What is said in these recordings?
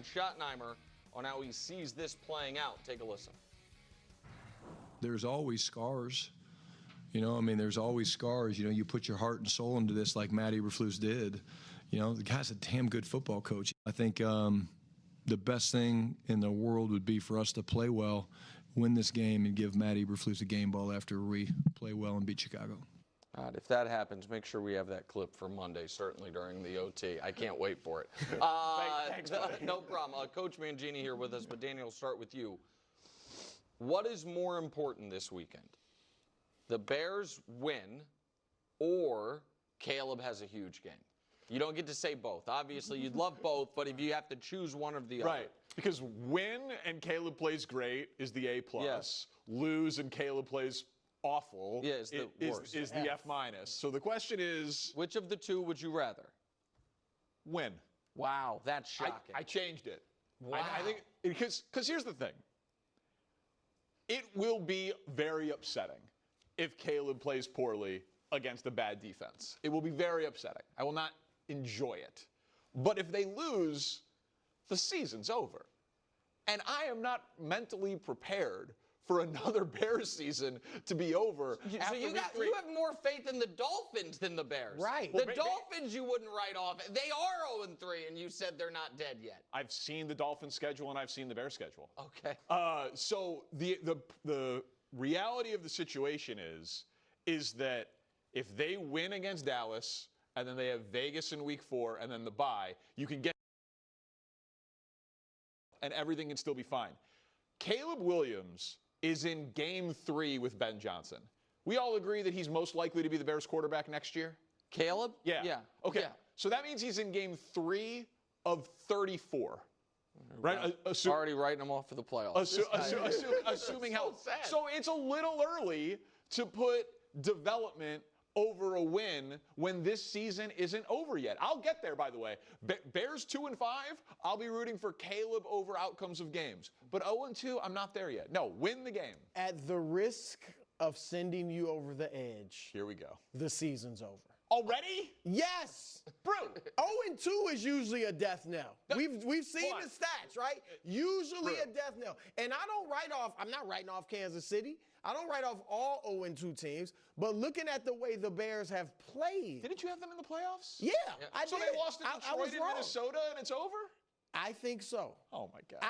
Brian Schottenheimer on how he sees this playing out. Take a listen. There's always scars. There's always scars. You put your heart and soul into this like Matt Eberflus did. The guy's a damn good football coach. I think the best thing in the world would be for us to play well, win this game, and give Matt Eberflus a game ball after we play well and beat Chicago. All right, if that happens, make sure we have that clip for Monday, certainly during the OT. I can't wait for it. Thanks, buddy. No problem. Coach Mangini here with us, but Daniel, I'll start with you. What is more important this weekend? The Bears win or Caleb has a huge game? You don't get to say both. Obviously, you'd love both, but if you have to choose one of the other. Right, because win and Caleb plays great is the A+. Yes. Lose and Caleb plays awful is the worst. Is the F-. So the question is, which of the two would you rather? Win. Wow, that's shocking. I changed it. Wow. I think because here's the thing. It will be very upsetting if Caleb plays poorly against a bad defense. It will be very upsetting. I will not enjoy it. But if they lose, the season's over. And I am not mentally prepared for another Bears season to be over. So you have more faith in the Dolphins than the Bears. Right. The Dolphins you wouldn't write off. They are 0-3, and you said they're not dead yet. I've seen the Dolphins schedule, and I've seen the Bears schedule. Okay. So the reality of the situation is that if they win against Dallas, and then they have Vegas in week 4, and then the bye, you can get and everything can still be fine. Caleb Williams is in game 3 with Ben Johnson. We all agree that he's most likely to be the Bears quarterback next year? Caleb? Yeah. Yeah. Okay. Yeah. So that means he's in game 3 of 34. Right? Already writing him off for the playoffs. Assuming health. So it's a little early to put development over a win when this season isn't over yet. I'll get there, by the way. Bears 2-5, I'll be rooting for Caleb over outcomes of games. But 0-2, I'm not there yet. No, win the game. At the risk of sending you over the edge, here we go. The season's over. Already? Yes. Bro. 0-2 is usually a death knell. We've seen the stats, right? Usually a death knell. And I'm not writing off Kansas City. I don't write off all 0-2 teams, but looking at the way the Bears have played. Didn't you have them in the playoffs? Yeah, I so did. They lost to Detroit and Minnesota, and it's over? I think so. Oh, my God.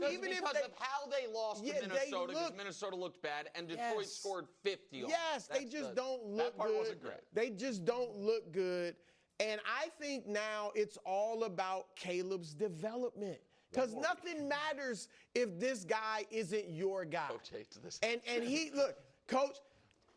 Even because of how they lost to Minnesota, because Minnesota looked bad, and Detroit scored 50 on them. Yes, they just don't look good. That part wasn't great. They just don't look good. And I think now it's all about Caleb's development. Because nothing matters if this guy isn't your guy. Coach hates this. And he, look, Coach.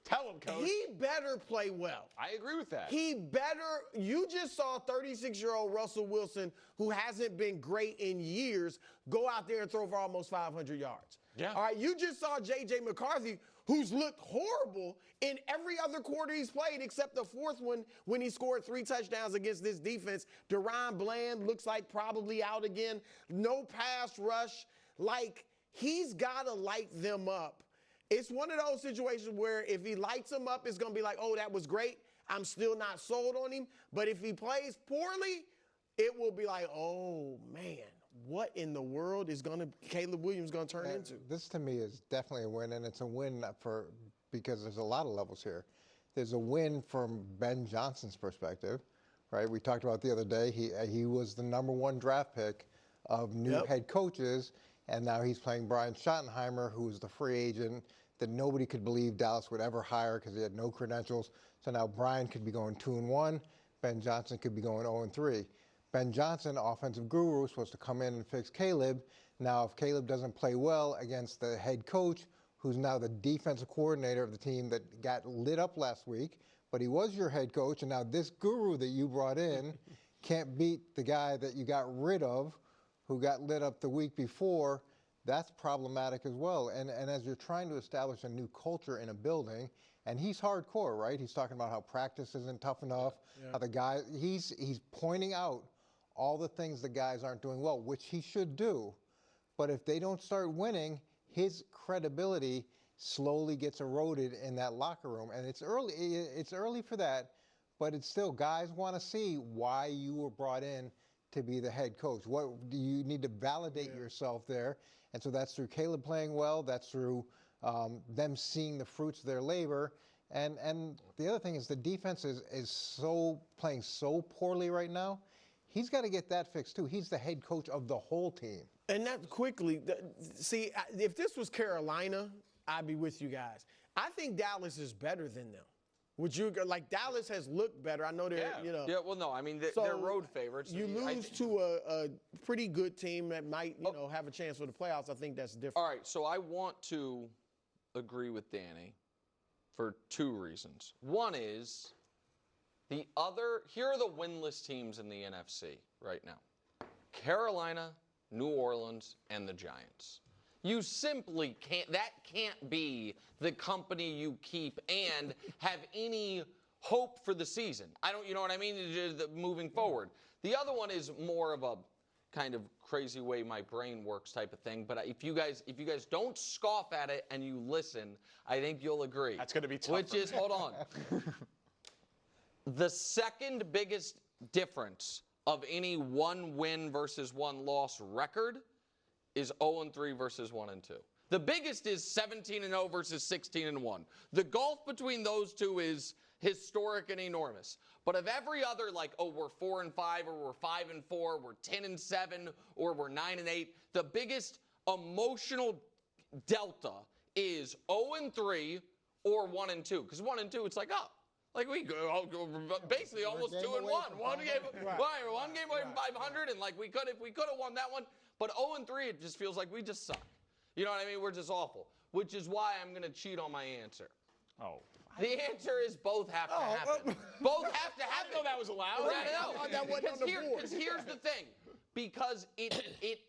Tell him, Coach. He better play well. I agree with that. You just saw 36-year-old Russell Wilson, who hasn't been great in years, go out there and throw for almost 500 yards. Yeah. All right, you just saw J.J. McCarthy, who's looked horrible in every other quarter he's played except the fourth one when he scored 3 touchdowns against this defense. Deron Bland looks like probably out again. No pass rush. Like, he's got to light them up. It's one of those situations where if he lights them up, it's going to be like, oh, that was great. I'm still not sold on him. But if he plays poorly, it will be like, oh, man, what in the world is Caleb Williams going to turn into? This, to me, is definitely a win, and it's a win because there's a lot of levels here. There's a win from Ben Johnson's perspective, right? We talked about the other day. He was the #1 draft pick of new head coaches, and now he's playing Brian Schottenheimer, who's the free agent that nobody could believe Dallas would ever hire because he had no credentials. So now Brian could be going 2-1. Ben Johnson could be going 0-3. Ben Johnson, offensive guru, is supposed to come in and fix Caleb. Now, if Caleb doesn't play well against the head coach, who's now the defensive coordinator of the team that got lit up last week, but he was your head coach, and now this guru that you brought in can't beat the guy that you got rid of, who got lit up the week before, that's problematic as well. And as you're trying to establish a new culture in a building, and he's hardcore, right? He's talking about how practice isn't tough enough, how the guy, he's pointing out all the things the guys aren't doing well, which he should do. But if they don't start winning, his credibility slowly gets eroded in that locker room. And it's early for that, but it's still, guys want to see why you were brought in to be the head coach? What do you need to validate yourself there? And so that's through Caleb playing well. That's through them seeing the fruits of their labor. And the other thing is the defense is playing so poorly right now. He's got to get that fixed too. He's the head coach of the whole team. And that quickly, see, if this was Carolina, I'd be with you guys. I think Dallas is better than them. Would you like Dallas has looked better? I know they're Yeah, well, no, I mean they're road favorites. You lose to a pretty good team that might have a chance for the playoffs. I think that's different. All right, so I want to agree with Danny for two reasons. One is here are the winless teams in the NFC right now: Carolina, New Orleans, and the Giants. You simply can't, that can't be the company you keep and have any hope for the season. You know what I mean? Moving forward. The other one is more of a kind of crazy way my brain works type of thing. But if you guys don't scoff at it and you listen, I think you'll agree. That's going to be tough. Which is, hold on. The second biggest difference of any one win versus one loss record is 0-3 versus 1-2. The biggest is 17-0 versus 16-1. The gulf between those two is historic and enormous. But of every other, we're 4-5, or we're 5-4, we're 10-7, or we're 9-8, the biggest emotional delta is 0-3 or 1-2. Because 1-2, it's we go basically almost 2-1. One game away from 500, and if we could have won that one. But 0-3, it just feels like we just suck. You know what I mean? We're just awful. Which is why I'm going to cheat on my answer. Oh. The answer is both have to happen. Both have to happen. I didn't know that was allowed. That wasn't on the board. Because here's the thing. Because it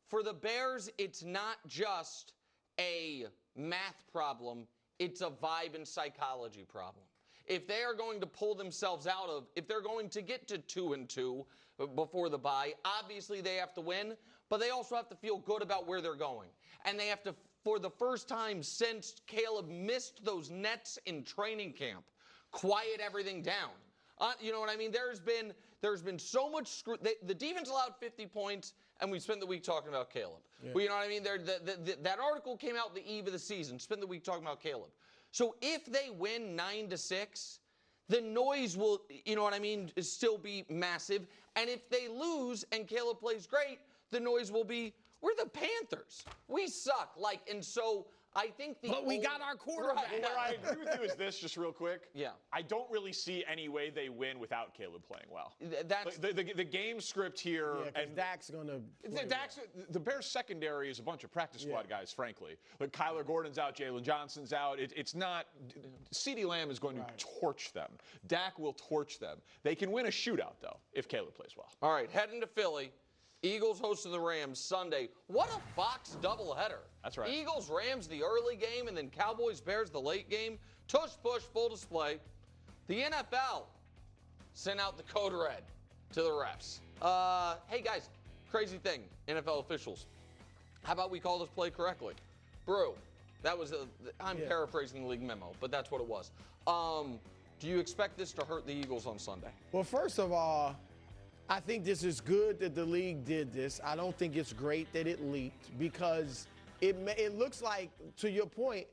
for the Bears, it's not just a math problem. It's a vibe and psychology problem. If they are going to pull themselves if they're going to get to 2-2 before the bye, obviously they have to win, but they also have to feel good about where they're going. And they have to, for the first time since Caleb missed those nets in training camp, quiet everything down. You know what I mean? There's been so much the defense allowed 50 points, and we spent the week talking about Caleb. Yeah. Well, you know what I mean? That article came out the eve of the season. Spent the week talking about Caleb. So if they win 9-6, the noise will, you know what I mean, still be massive. And if they lose and Caleb plays great, the noise will be, we're the Panthers. We suck. And so I think But we got our quarterback. Right. Where I agree with you is this, just real quick. Yeah. I don't really see any way they win without Caleb playing well. That's the game script here. Yeah, and Dak's going to the Bears secondary is a bunch of practice squad guys, frankly. Kyler Gordon's out, Jalen Johnson's out. It's not – CeeDee Lamb is going to torch them. Dak will torch them. They can win a shootout, though, if Caleb plays well. All right, heading to Philly. Eagles hosting the Rams Sunday. What a Fox doubleheader. That's right. Eagles, Rams, the early game, and then Cowboys, Bears, the late game. Tush push, full display. The NFL sent out the code red to the refs. Hey, guys, crazy thing, NFL officials. How about we call this play correctly? Brew. That was I'm paraphrasing the league memo, but that's what it was. Do you expect this to hurt the Eagles on Sunday? Well, first of all, I think this is good that the league did this. I don't think it's great that it leaked because it looks like, to your point,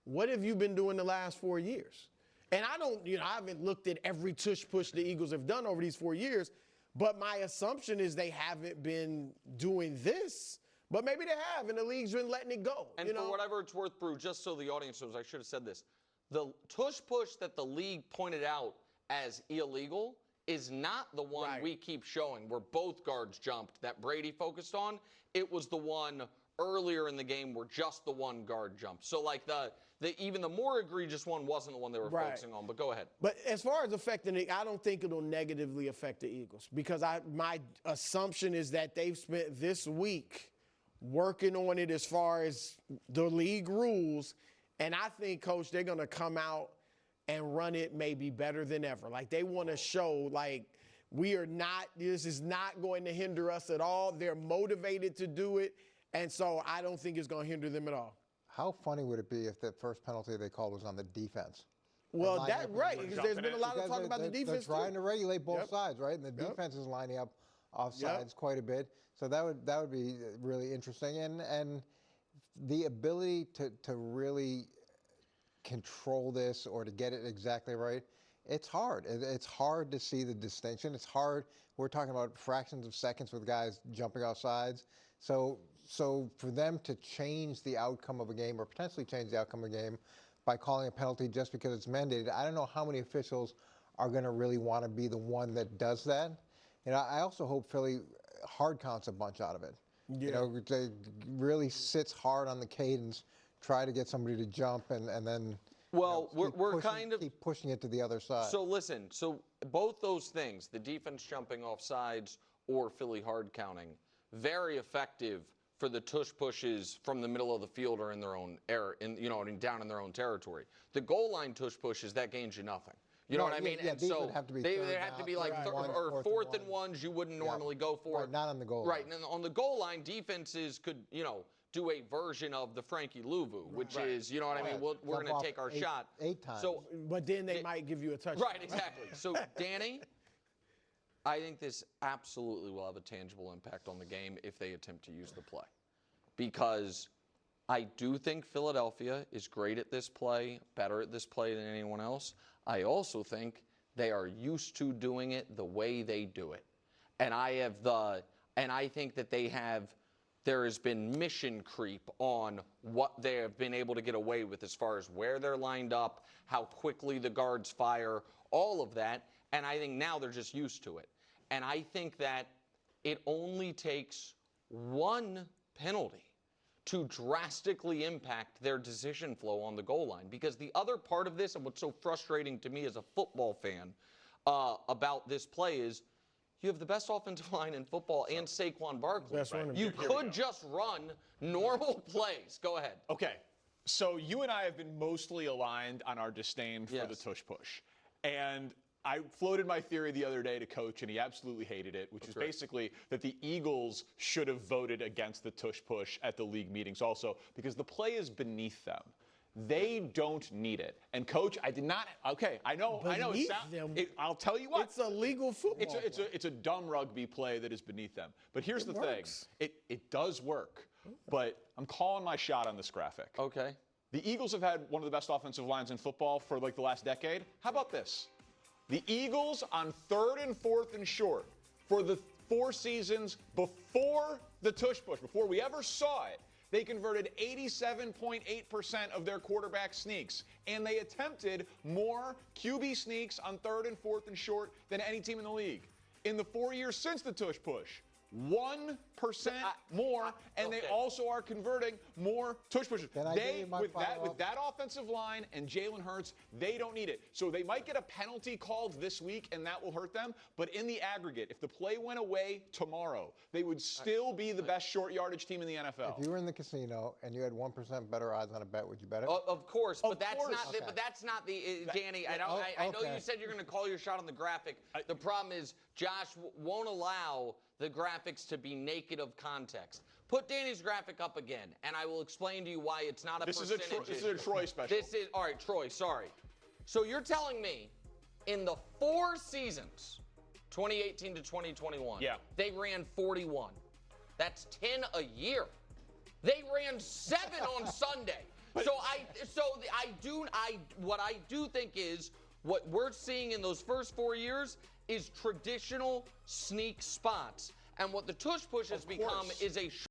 what have you been doing the last 4 years? And I haven't looked at every tush push the Eagles have done over these 4 years, but my assumption is they haven't been doing this. But maybe they have, and the league's been letting it go. And for whatever it's worth, Brew, just so the audience knows, I should have said this. The tush push that the league pointed out as illegal is not the one we keep showing where both guards jumped that Brady focused on. It was the one earlier in the game where just the one guard jumped. So even the more egregious one wasn't the one they were focusing on. But go ahead. But as far as affecting it, I don't think it'll negatively affect the Eagles because my assumption is that they've spent this week working on it as far as the league rules. And I think, Coach, they're going to come out and run it maybe better than ever. They want to show, this is not going to hinder us at all. They're motivated to do it, and so I don't think it's going to hinder them at all. How funny would it be if the first penalty they called was on the defense? Well, because there's been a lot of talk about the defense, They're trying to regulate both sides, right? And the defense is lining up offsides quite a bit. So that would be really interesting. And the ability to really control this or to get it exactly right, it's hard. It's hard to see the distinction. It's hard. We're talking about fractions of seconds with guys jumping off sides. So for them to change the outcome of a game or potentially change the outcome of a game by calling a penalty just because it's mandated, I don't know how many officials are going to really want to be the one that does that. And I also hope Philly hard counts a bunch out of it. Yeah. You know, they really sits hard on the cadence, try to get somebody to jump, and then Well, we're pushing, kind of keep pushing it to the other side. So listen, so both those things, the defense jumping off sides or Philly hard counting, very effective for the tush pushes from the middle of the field or in their own down in their own territory. The goal line tush pushes, that gains you nothing. You know what I mean? Yeah, and these so would have to be they third have to down, be like third and or one, fourth and ones you wouldn't normally go for. Right, not on the goal Right, line. and on the goal line, defenses could, do a version of the Frankie Louvu, which is, you know what I mean? We're Jump going to off take our 8 shot. 8 times. So, But then they might give you a touchdown. right, exactly. So, Danny, I think this absolutely will have a tangible impact on the game if they attempt to use the play. Because I do think Philadelphia is great at this play, better at this play than anyone else. I also think they are used to doing it the way they do it. And I think that there has been mission creep on what they have been able to get away with as far as where they're lined up, how quickly the guards fire, all of that. And I think now they're just used to it. And I think that it only takes one penalty to drastically impact their decision flow on the goal line. Because the other part of this, and what's so frustrating to me as a football fan about this play is, you have the best offensive line in football and Saquon Barkley. You could just run normal plays. Go ahead. Okay, so you and I have been mostly aligned on our disdain for the tush push. And I floated my theory the other day to Coach, and he absolutely hated it, which is basically that the Eagles should have voted against the tush push at the league meetings also, because the play is beneath them. They don't need it. And Coach, I did not. Okay, I know. Beneath them? I'll tell you what. It's a legal football. It's a dumb rugby play that is beneath them. But here's the thing. It does work. But I'm calling my shot on this graphic. Okay. The Eagles have had one of the best offensive lines in football for like the last decade. How about this? The Eagles on 3rd and 4th and short for the 4 seasons before the tush push, before we ever saw it, they converted 87.8% of their quarterback sneaks. And they attempted more QB sneaks on 3rd and 4th and short than any team in the league. In the 4 years since the tush push, 1% more, and they also are converting more tush pushes. With that offensive line and Jalen Hurts, they don't need it. So they might get a penalty called this week, and that will hurt them. But in the aggregate, if the play went away tomorrow, they would still be the best short yardage team in the NFL. If you were in the casino and you had 1% better odds on a bet, would you bet it? Of course, but that's course. not. But that's not the Danny. I know you said you're going to call your shot on the graphic. The problem is Josh won't allow the graphics to be naked of context. Put Danny's graphic up again, and I will explain to you why it's not a percentage issue. This is a Troy special. All right, Troy, sorry. So you're telling me in the 4 seasons, 2018 to 2021, they ran 41. That's 10 a year. They ran 7 on Sunday. What I do think is what we're seeing in those first 4 years is traditional sneak spots. And what the tush push has become is a